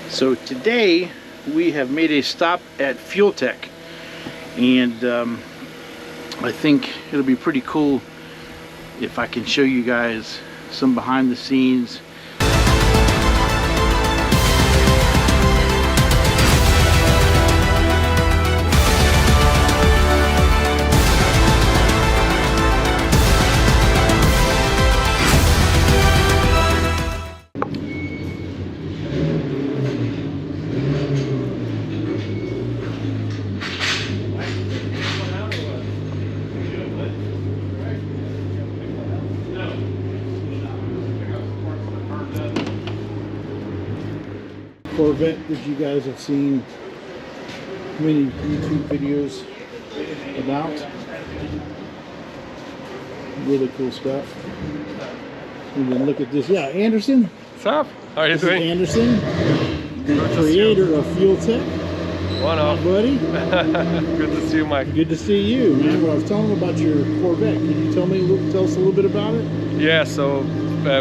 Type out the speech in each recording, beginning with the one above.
So today we have made a stop at Fuel Tech, and I think it'll be pretty cool if I can show you guys some behind the scenes. Corvette that you guys have seen many YouTube videos about. Really cool stuff. And then look at this. Yeah, Anderson. What's up? How are you doing? Anderson, the creator of Fuel Tech. One off. Buddy. Good to see you, Mike. Good to see you, man. Well, I was telling him about your Corvette. Can you tell us a little bit about it? Yeah, so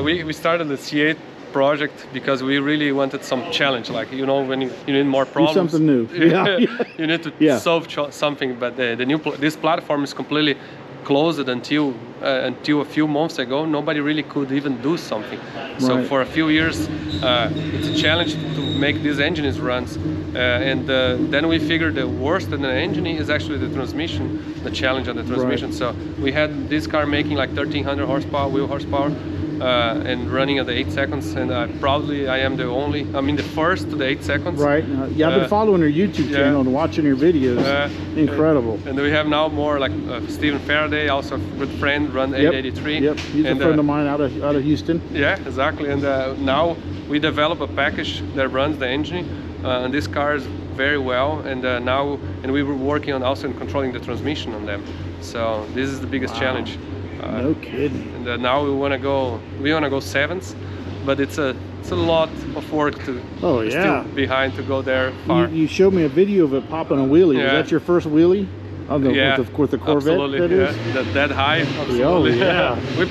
we started the C8 project because we really wanted some challenge, like, you know, when you need more problems, do something new. Yeah. you need to solve something. But this platform is completely closed until a few months ago. Nobody really could even do something. So for a few years it's a challenge to make these engines runs, and then we figured the worst in the engine is actually the transmission, the challenge on the transmission. So we had this car making like 1300 horsepower, wheel horsepower, and running at the 8 seconds, and I am the first to the 8 seconds. Right. Yeah, I've been following your YouTube channel and watching your videos. Incredible. And we have now more, like Stephen Faraday, also a good friend, run 883. Yep, he's a friend of mine out of Houston. Yeah, exactly. And now we develop a package that runs the engine, and these cars very well. And we were working on also controlling the transmission on them. So this is the biggest challenge. No kidding. And now we want to go sevens, but it's a lot of work to still behind to go there far. You showed me a video of it popping a wheelie. Was that your first wheelie? With the Corvette, absolutely, that is? That high, absolutely. Yeah. We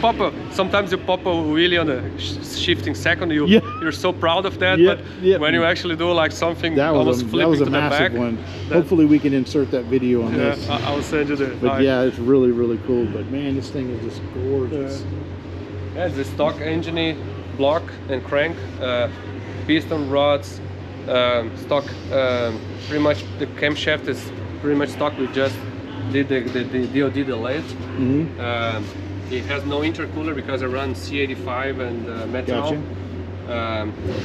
sometimes you pop a wheelie on a shifting second. You're so proud of that, but when you actually do like something almost flipping to the back. That was a massive one. Hopefully we can insert that video on this. I'll send you the. But yeah, it's really, really cool. But man, this thing is just gorgeous. Yeah, the stock engine block and crank, piston rods, stock. Pretty much the camshaft is pretty much stock. We just did the DOD delayed. It has no intercooler because I run C85 and methanol.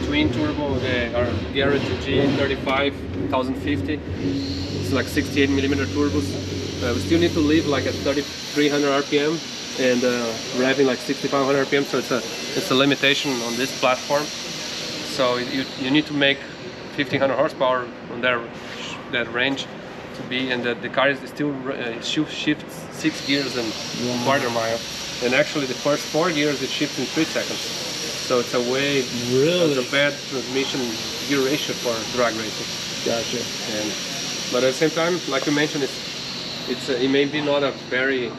Twin turbo, our Garrett G35 1050. It's like 68 millimeter turbos. We still need to leave like at 3,300 RPM and revving like 6,500 RPM. So it's a limitation on this platform. So you need to make 1,500 horsepower on that range to be, and the car is still shifts 6 gears and quarter mile, and actually the first 4 gears it shifts in 3 seconds. So it's a bad transmission gear ratio for drag racing. Gotcha. But at the same time, like you mentioned, it may be not a very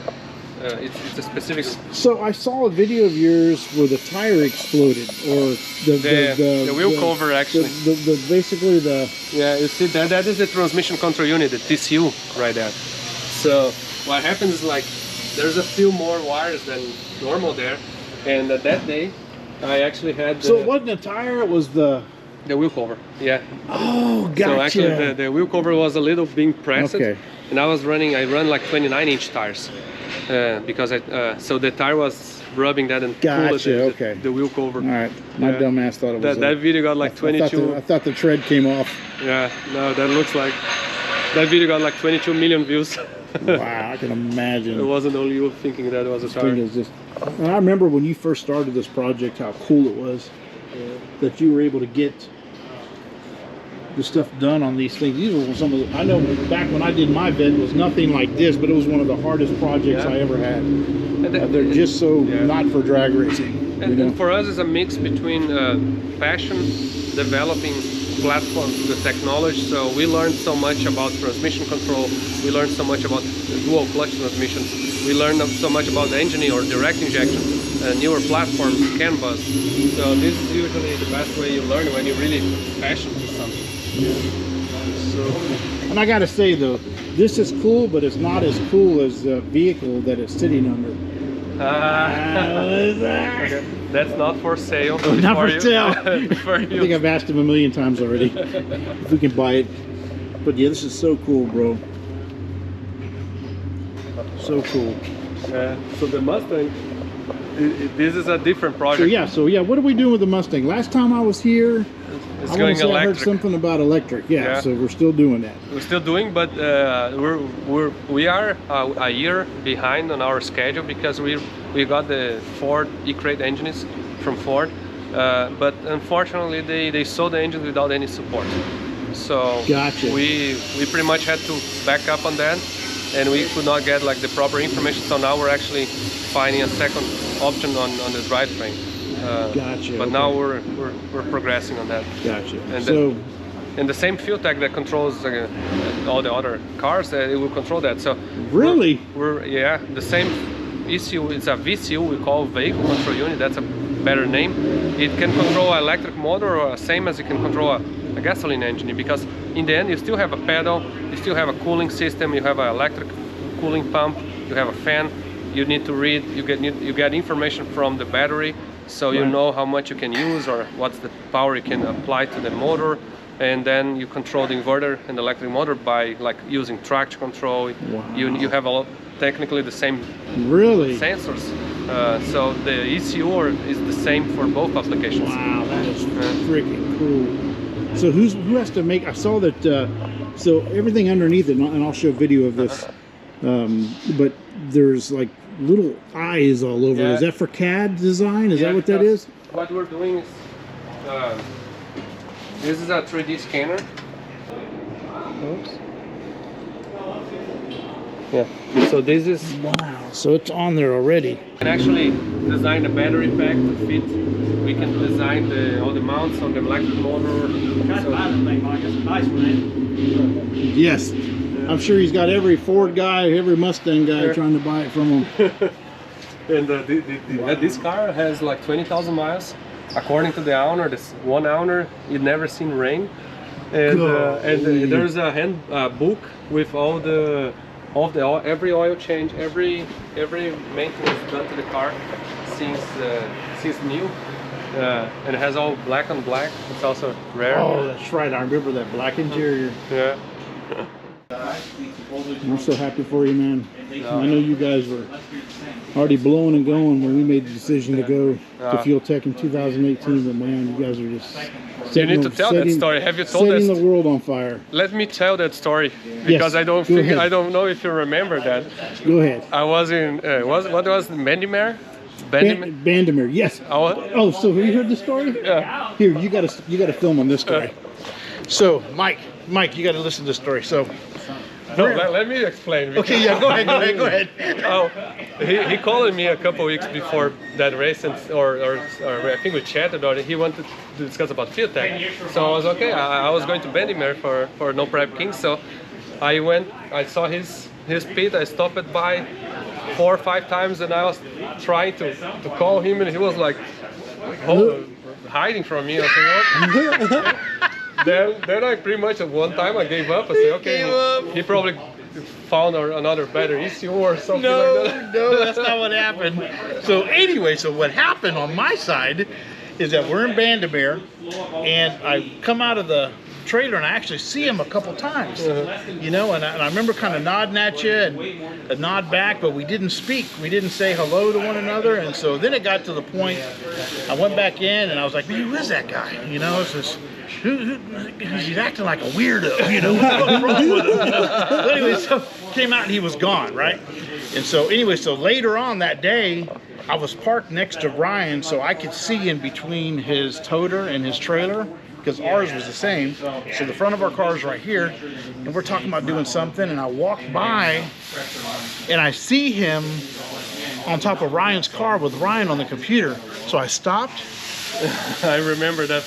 it's a specific. So I saw a video of yours where the tire exploded, or the wheel cover actually. Basically the. Yeah, you see that is the transmission control unit, the TCU right there. So what happens is like there's a few more wires than normal there, and that day I actually had. So it wasn't the tire; it was the wheel cover. Yeah. Oh, gotcha. So actually the wheel cover was a little being pressed. Okay. And I run like 29-inch tires. Because so the tire was rubbing that and pulled the wheel cover. All right, my dumb ass thought it was that video got like 22. I thought the tread came off. Yeah, no, that looks like that video got like 22 million views. Wow, I can imagine. It wasn't only you thinking that it was a tire. And I remember when you first started this project, how cool it was that you were able to get the stuff done on these things. These were some of the, I know back when I did my bed, it was nothing like this, but it was one of the hardest projects I ever had. They're just so not for drag racing. And for us, it's a mix between passion, developing platforms, the technology. So we learned so much about transmission control. We learned so much about dual clutch transmissions. we learned so much about the engine or direct injection, newer platforms, CAN bus. So this is usually the best way you learn when you're really passionate with something. So, and I gotta say though, this is cool, but it's not as cool as the vehicle that it's sitting under. Okay. That's not for sale. Oh, not for sale. For I think I've asked him a million times already if we can buy it. But yeah, this is so cool, bro. So cool. So the Mustang, this is a different project. So yeah, what are we doing with the Mustang? Last time I was here, It's I going I heard electric. something about electric. Yeah, so we're still doing that. We're still doing, but we are a year behind on our schedule because we got the Ford E-Crate engines from Ford, but unfortunately they sold the engine without any support. So Gotcha. we pretty much had to back up on that, and we could not get like the proper information. So now we're actually finding a second option on the drivetrain. Gotcha. But now we're progressing on that. Gotcha. And So and the same fuel tech that controls all the other cars, it will control that. So really, we're yeah, the same ECU. It's a VCU, we call vehicle control unit. That's a better name. It can control an electric motor, or same as it can control a gasoline engine, because in the end you still have a pedal, you still have a cooling system, you have an electric cooling pump, you have a fan. You need to read, you get information from the battery, so you know how much you can use or what's the power you can apply to the motor, and then you control the inverter and the electric motor by like using traction control. Wow. You have technically the same really, sensors, so the ECU is the same for both applications. wow, that is freaking cool. So who has to make? I saw that. So everything underneath it, and I'll show a video of this. But there's like little eyes all over. Yeah. Is that for CAD design? Is that what that is? What we're doing is, this is a 3D scanner. Oops. Yeah. So this is. Wow. So it's on there already. We can actually design the battery pack to fit. We can design all the mounts on the electric motor. Yes. I'm sure he's got every Ford guy, every Mustang guy trying to buy it from him. And this car has like 20,000 miles. According to the owner, this one owner, he'd never seen rain. And there's a book with every oil change, every maintenance done to the car since new. And it has all black on black. It's also rare. Oh, that's right. I remember that black interior. Yeah. I'm so happy for you, man. I know you guys were already blowing and going when we made the decision to go to Fuel Tech in 2018, but man, you guys are just You need to tell that story. Have you told setting that? the world on fire. Let me tell that story, because I don't know if you remember that. Go ahead. I was in what was Bendimer? Bandimere, yes. Oh, so have you heard the story? Yeah. Here, you gotta film on this story. So, Mike, you gotta listen to this story. So, No, let me explain. okay, yeah, go ahead. Oh, he called me a couple weeks before that race, or I think we chatted, or he wanted to discuss about Fuel Tech. So I was okay. I was going to Bendimer for No Prep King, so I went. I saw his pit. I stopped by 4 or 5 times, and I was trying to call him, and he was like hiding from me. I said, what? Then I pretty much at one time I gave up. I said, okay, he probably found another better ECU or something like that. No, that's not what happened. So anyway, so what happened on my side is that we're in Bandimere, and I come out of the trailer and I actually see him a couple times, you know, and I remember kind of nodding at you and a nod back, but we didn't speak. We didn't say hello to one another. And so then it got to the point, I went back in and I was like, man, who is that guy? You know, it's this, he's acting like a weirdo, you know, what's wrong with him? But anyway, so came out and he was gone, right? And so anyway, so later on that day, I was parked next to Ryan so I could see in between his toter and his trailer, because ours was the same. So the front of our car is right here, and we're talking about doing something, and I walk by and I see him on top of Ryan's car with Ryan on the computer. So I stopped. I remember that.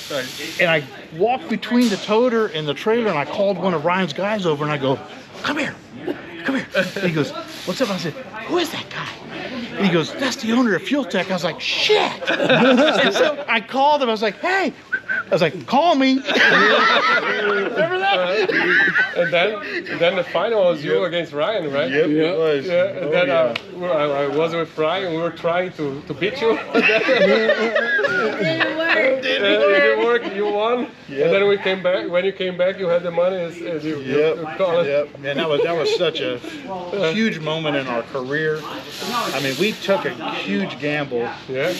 And I walked between the toter and the trailer, and I called one of Ryan's guys over, and I go, come here. And he goes, what's up? I said, who is that guy? And he goes, that's the owner of Fuel Tech. I was like, shit. And so I called him. I was like, hey. I was like, call me. Remember that? And then the final was you against Ryan, right? Yep, it was. Yeah, and then I was with Ryan. We were trying to beat you. It didn't work. It didn't work. You won. Yep. And then we came back. When you came back, you had the money. And you called it. Yep. Man, that was such a huge moment in our career. I mean, we took a huge gamble, Yeah.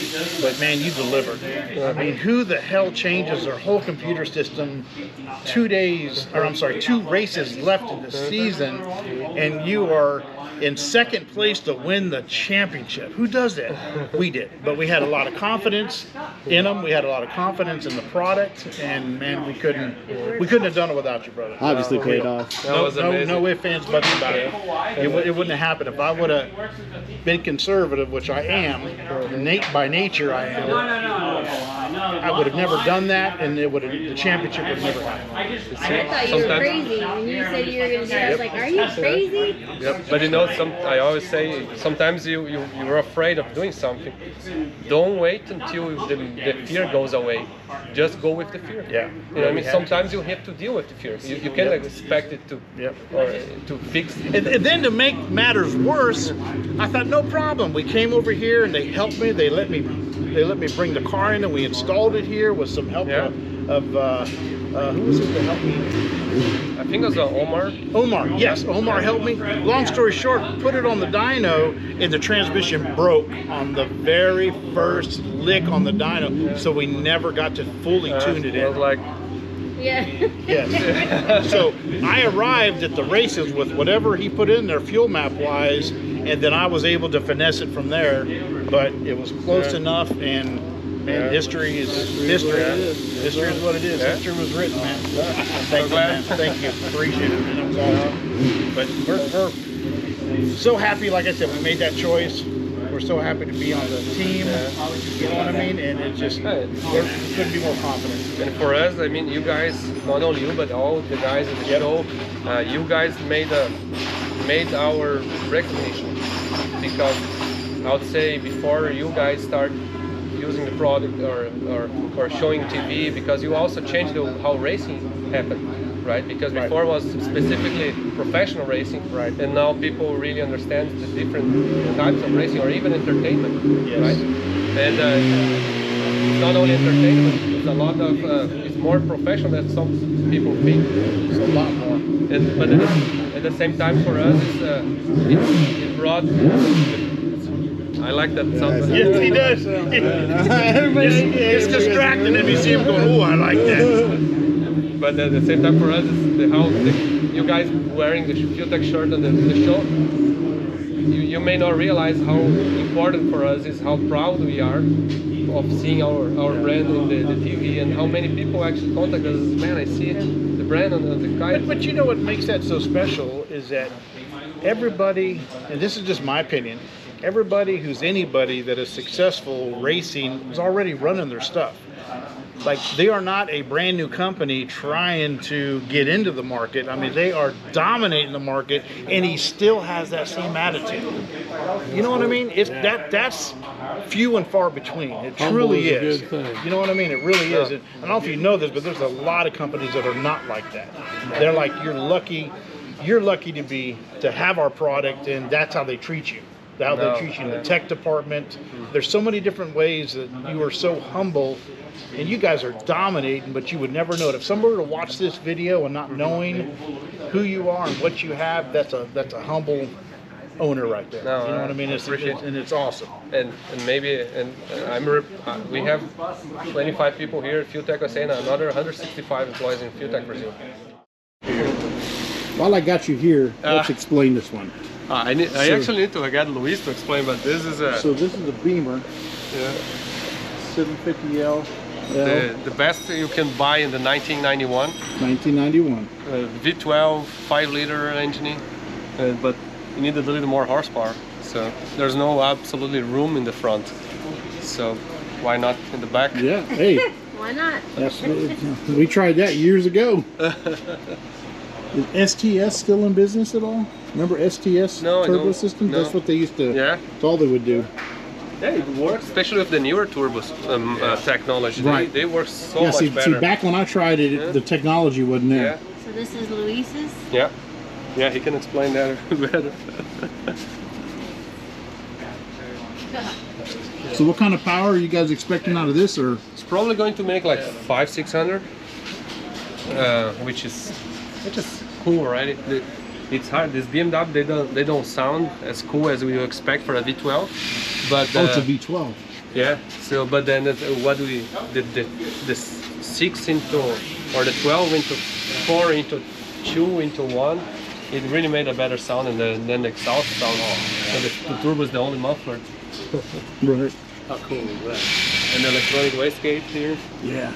but man, you delivered. I mean, who the hell changes their whole computer system 2 races left in the season, and you are in second place to win the championship? Who does that? We did. But we had a lot of confidence in them. We had a lot of confidence in the product, and man, we couldn't have done it without you, brother. Obviously paid off. That was amazing. No ifs, ands, buts about it. It wouldn't have happened if I would have been conservative, which I am. By nature, I am. I would have never done that, and the championship would have never happened. I thought you were crazy when you said you were going to do it. I was like, are you crazy? Yep. But you know, I always say sometimes you're afraid of doing something. Don't wait until the fear goes away. Just go with the fear. Yeah. You know what I mean? Sometimes you have to deal with the fear. You can't expect it to or to fix. And then to make matters worse, I thought no problem. We came over here and they helped me. They let me bring the car in and we installed it here with some help of who was it that helped me? I think it was Omar. Omar, yes, Omar helped me. Long story short, put it on the dyno and the transmission broke on the very first lick on the dyno, so we never got to fully tune it I was in. like, Yeah. Yes. So I arrived at the races with whatever he put in there fuel map wise, and then I was able to finesse it from there, but it was close enough, and man, history is history. History is what it is. History was written, man. Thank you, man. Thank you. Appreciate it, man. It was awesome. But we're so happy, like I said, we made that choice. We're so happy to be on the team. You know what I mean? And it's just, we couldn't be more confident. and for us, I mean, you guys, not only you, but all the guys in the show, you guys made our recognition, because I would say before you guys start using the product or showing TV, because you also changed how racing happened, right? Because before it was specifically professional racing, Right. and now people really understand the different types of racing, or even entertainment, Yes. right? And it's not only entertainment, it's a lot of it's more professional than some people think. It's a lot more. But at the same time, for us, it brought. I like that sound. Yes, he does. It's distracting if you see him going, oh, I like that. But at the same time, for us, it's how you guys wearing the Fuel Tech shirt on the show. You may not realize how important for us is how proud we are of seeing our brand in the TV, and how many people actually contact us. Man, I see the brand on the guy. But you know what makes that so special is that everybody, and this is just my opinion, everybody who's anybody that is successful racing is already running their stuff. Like, they are not a brand new company trying to get into the market. I mean, they are dominating the market, and he still has that same attitude. You know what I mean? It's that's few and far between. It truly is. You know what I mean? It really is. And I don't know if you know this, but there's a lot of companies that are not like that. They're like, you're lucky to have our product, and that's how they treat you. How they treat you in the tech department. There's so many different ways that you are so humble, and you guys are dominating, but you would never know it. If somebody were to watch this video and not knowing who you are and what you have, that's a humble owner right there. No, you know what I mean? It's awesome. And maybe we have 25 people here at Fuel Tech USA, and another 165 employees in Fuel Tech Brazil. While I got you here, let's explain this one. I actually need to get Luis to explain, but this is a So this is a Beamer 750L the best you can buy in the 1991 1991. V12 5-liter engine, but you need a little more horsepower. So there's no absolutely room in the front. So why not in the back? Yeah, hey, Why not? we tried that years ago. Is STS still in business at all? Remember STS No, I turbo don't. system? No. That's what they used to. Yeah. That's all they would do. Yeah, it works, especially with the newer turbos technology. Right. They work so Yeah. much See, better. back when I tried it, Yeah. the technology wasn't there. Yeah, So this is Luis's. yeah, yeah. He can explain that better. So, what kind of power are you guys expecting out of this, or? It's probably going to make like 500-600, which is cool, right? It's hard. This BMW they don't sound as cool as we expect for a V12, but Oh, it's a V12. yeah. So, but then what do we the 6 into or the 12 into 4 into 2 into 1? It really made a better sound than the exhaust sound. So the turbo is the only muffler. Right. How cool is that? And the electronic wastegate here. Yeah.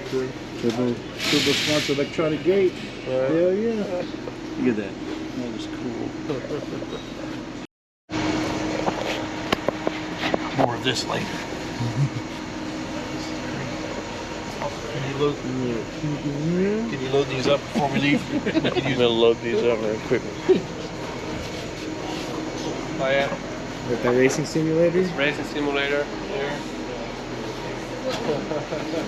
Turbo Smart's electronic gate. Hell yeah. Look at that. That is cool. More of this later. Can you load these up before we leave? I'm gonna load these up real quick. Oh yeah, With the racing simulators? racing simulator here.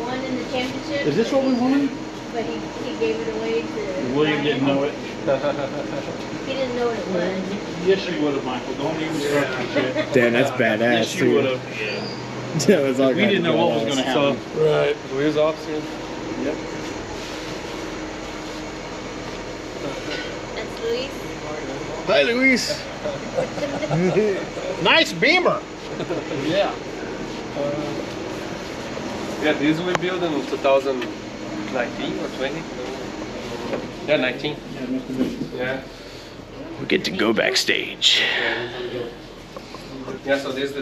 Won in the championship. Is this what we wanted? But he gave it away to. William didn't know it. He didn't know what it was. Yes, you would have, Michael. Don't even start that shit. Damn, that's badass. Yes, you too. would have. That was all We didn't know what was going to So happen. right, wheels off soon. Yep. That's Luis. Hi, Luis. Nice Beamer. Yeah. Yeah, these we built in 2019 or 20. Yeah, 19. Yeah. We get to go backstage. Yeah, so this is the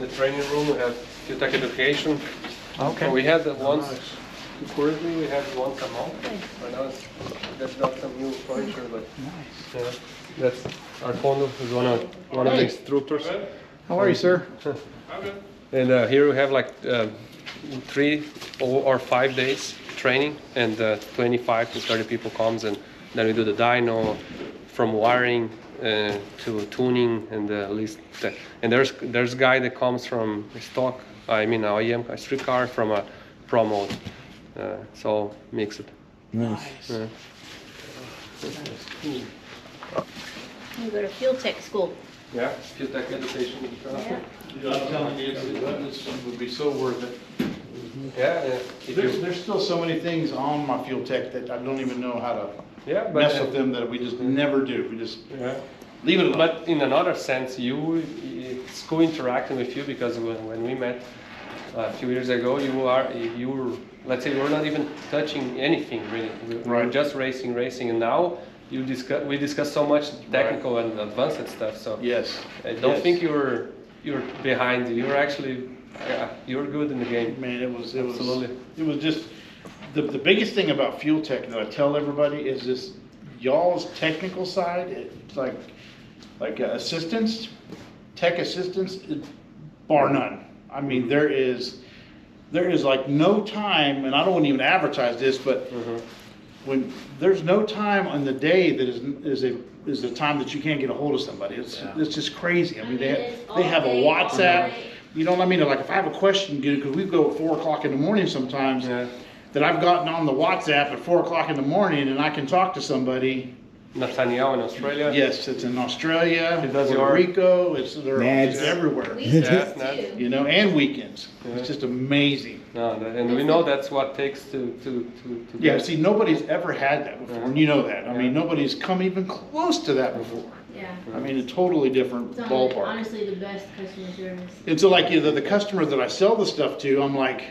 training room. We have Fuel Tech Education. Okay. So we had the once, currently we have once a month. Right now that's got some new furniture, but yeah, that's Arcondo is one of the instructors. How are you, sir? And here we have like 3 or 5 days training, and 25 to 30 people comes, and then we do the dyno, from wiring to tuning, and and there's a guy that comes from stock, I mean OEM, a street car, from a pro mode, so mix it. Nice. Yeah. You go to Fuel Tech school. Yeah, Fuel Tech Education. Yeah. I'm telling you, this would be so worth it. Yeah, yeah. If you- There's still so many things on my Fuel Tech that I don't even know how to yeah, but mess with them that we just never do. We just yeah. leave it alone. But in another sense, it's cool interacting with you, because when we met a few years ago, you were, let's say, you were not even touching anything really. We were Right. just racing, and now we discuss so much technical and advanced stuff. So Yes. I don't Yes. think you're behind. You're actually you're good in the game. Man, it was Absolutely. It was just the biggest thing about Fuel Tech that I tell everybody is this: y'all's technical side. It's like assistance, tech assistance, bar none. I mean, there is like no time, and I don't want to even advertise this, but when there's no time on the day that is a time that you can't get a hold of somebody. It's just crazy. I mean, they have a WhatsApp. You know what I mean? Like if I have a question, because we go at 4 o'clock in the morning sometimes, Yeah. that I've gotten on the WhatsApp at 4 o'clock in the morning and I can talk to somebody. Nathaniel in Australia. Yes, it's in Australia, does Puerto your- Rico. They're Nads. just everywhere. Weekends Yeah, too. You know, and weekends. Yeah. It's just amazing. No, and we know that's what it takes to Yeah, get- see, nobody's ever had that before, and you know that. I mean, Yeah. nobody's come even close to that before. Yeah. I mean, a totally different It's ballpark. honestly the best customer service. And so, like, the customer that I sell the stuff to, I'm like,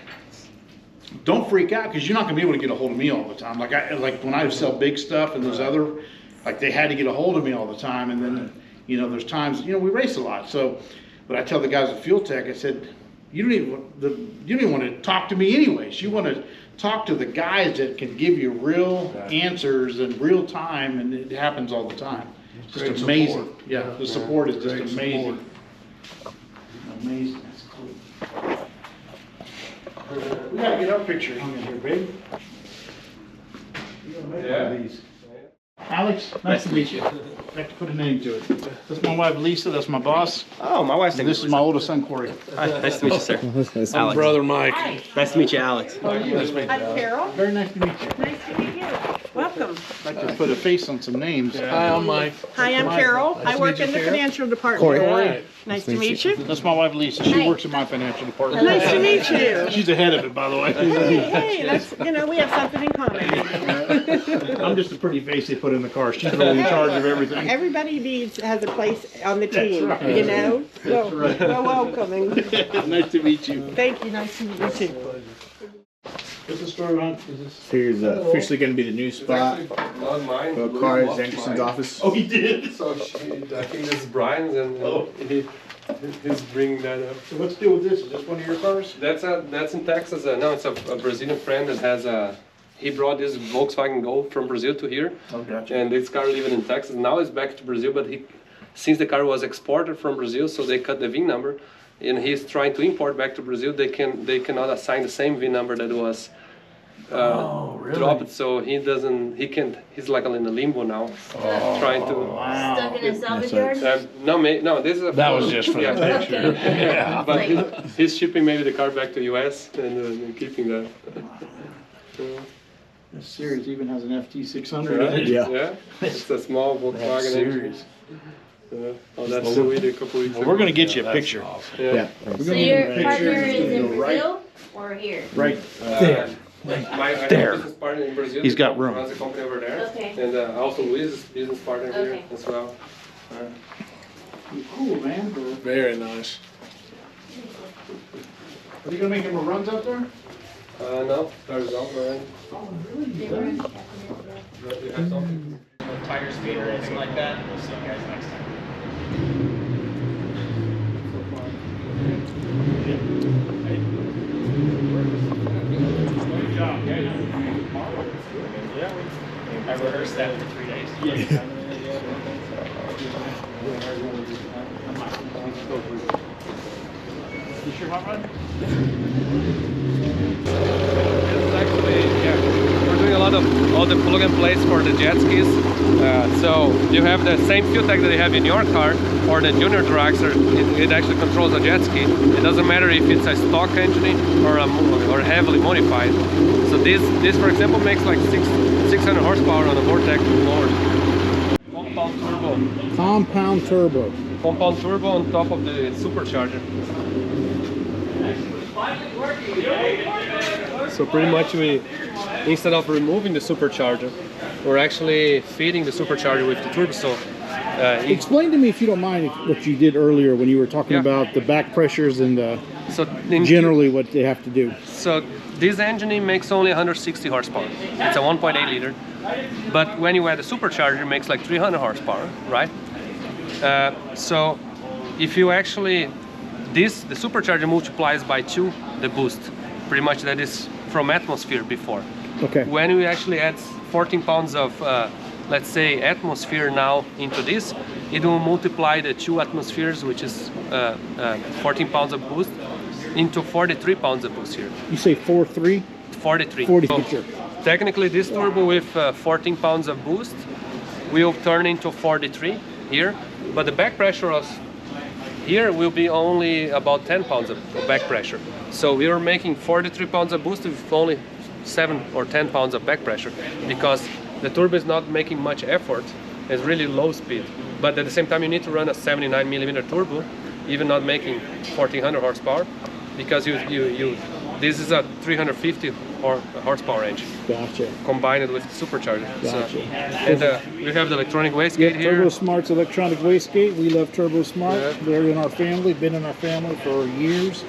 don't freak out, because you're not gonna be able to get a hold of me all the time. Like when I sell big stuff and those other, like, they had to get a hold of me all the time, and then, you know, there's times, you know, we race a lot, so, but I tell the guys at Fuel Tech, I said, you don't even want to talk to me anyways. You want to talk to the guys that can give you real answers in real time, and it happens all the time. It's just Great amazing. support. Yeah, the support is just Great amazing. Amazing. That's cool. We gotta get our picture hung in here, babe. Yeah. Alex, Alex, nice to meet you. I have to put a name to it. That's my wife Lisa, that's my boss. Oh, my wife's And name this is my oldest son, Corey. Hi, nice to meet you, sir. Alex. Brother Mike. Nice to meet you, Alex. I'm Carol. Very nice to meet you. Nice to meet you. Welcome. I'd like to put a face on some names. Hi, I'm Mike. Hi, I'm Carol. I work in the financial department. Corey. Nice to meet you. That's my wife Lisa. She works in my financial department. Nice to meet you. She's ahead of it, by the way. Hey, that's, we have something in common. I'm just a pretty face they put in the car. She's really in charge of everything. Everybody has a place on the team, right. you know? So, right. well, welcoming. Nice to meet you. Thank you. Nice to meet you too. What's the story on? Is this? Here's officially going to be the new spot Not mine. for Carl Anderson's office. Oh, he did. So I think this is Brian's, and he's bringing that up. So what's the deal with this? Is this one of your cars? That's in Texas. No, it's a Brazilian friend that has a. He brought this Volkswagen Golf from Brazil to here, Oh, gotcha. and this car living in Texas. Now it's back to Brazil, but since the car was exported from Brazil, so they cut the VIN number, and he's trying to import back to Brazil. They cannot assign the same VIN number that was dropped. So he's like in a limbo now, trying to. Stuck in a salvage yard? No, this is a. That was just for the picture. Yeah. But he's shipping maybe the car back to US and keeping that. This series even has an FT600 in it. Yeah. It's a small Volkswagen engine. Oh, that's so weird. A couple weeks Well, ago. we're gonna get you a picture. Yeah. So your partner is in Brazil or here? Right. I have a business partner in Brazil. He's got He room. runs a company over there. Okay. And also Luis, business partner here Okay. as well. Cool, man. Very nice. Are you gonna make him a runs out there? No, there's out already. They were in Japanese. But you have something. Tiger speed or anything like that. We'll see you guys next time. Good job. I rehearsed that for 3 days. You sure hot rod? It's actually, we're doing a lot of all the plug and plays for the jet skis. So you have the same fuel tank that you have in your car or the Junior Dragster. It actually controls a jet ski. It doesn't matter if it's a stock engine or heavily modified. So this for example makes like 600 horsepower on a Vortex blower. Compound turbo. Compound turbo. Compound turbo on top of the supercharger. So pretty much instead of removing the supercharger, we're actually feeding the supercharger with the turbo. So Explain to me, if you don't mind, what you did earlier when you were talking Yeah. about the back pressures and generally what they have to do. So this engine makes only 160 horsepower. It's a 1.8 liter. But when you add a supercharger, it makes like 300 horsepower, right? So if you actually, the supercharger multiplies by 2 the boost. Pretty much that is from atmosphere before. Okay. When we actually add 14 pounds of, let's say, atmosphere now into this, it will multiply the 2 atmospheres, which is 14 pounds of boost, into 43 pounds of boost here. You say 4.3? 43. 40, So sure. technically, this turbo with 14 pounds of boost will turn into 43 here, but the back pressure of here will be only about 10 pounds of back pressure. So we are making 43 pounds of boost with only 7 or 10 pounds of back pressure, because the turbo is not making much effort. It's really low speed, but at the same time you need to run a 79 millimeter turbo, even not making 1400 horsepower, because this is a 350 horsepower engine Gotcha. combined with the supercharger. Gotcha. So, and we have the electronic wastegate here. Turbo Smart's electronic wastegate. We love Turbo Smart. Yeah. They're in our family, been in our family for years.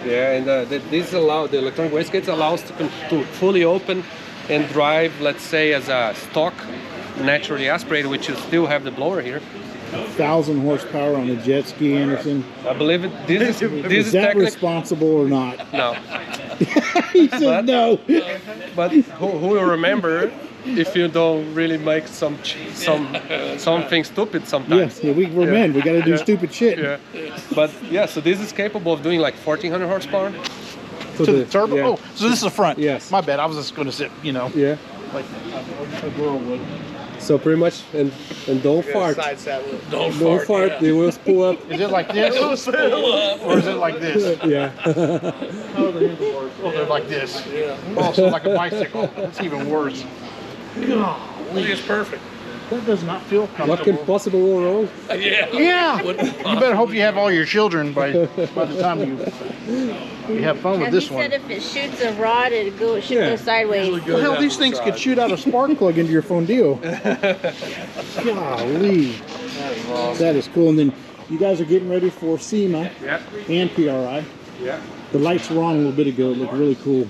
Yeah, and the electronic wastegate allows to fully open and drive, let's say, as a stock naturally aspirated, which you still have the blower here. 1,000 horsepower on a jet ski, Anderson. I believe it. This Is is that technically responsible or not? no, He said But- no. but who will remember if you don't really make something stupid sometimes? Yes, yeah, we're men. We got to do Yeah. stupid shit. Yeah, but yeah, so this is capable of doing like 1400 horsepower. So To the turbo? yeah. Oh, so this is the front. Yes. My bad. I was just going to say, Yeah. like a girl would. So pretty much, and don't fart. Side saddle. Don't fart. They will pull up. Is it like this? Or is it like this? Yeah. Oh, they're like this. Yeah. Also like a bicycle. It's even worse. Golly, it's perfect. That does not feel What can comfortable. possibly go wrong? Yeah. You better hope you have all your children by the time you have fun with Now, this he one. said if it shoots a rod, it should go sideways. Well, hell, these things could shoot out a spark plug into your Fondio. Golly. That is cool. And then you guys are getting ready for SEMA Yeah. and PRI. Yeah. The lights were on a little bit ago. It looked really cool.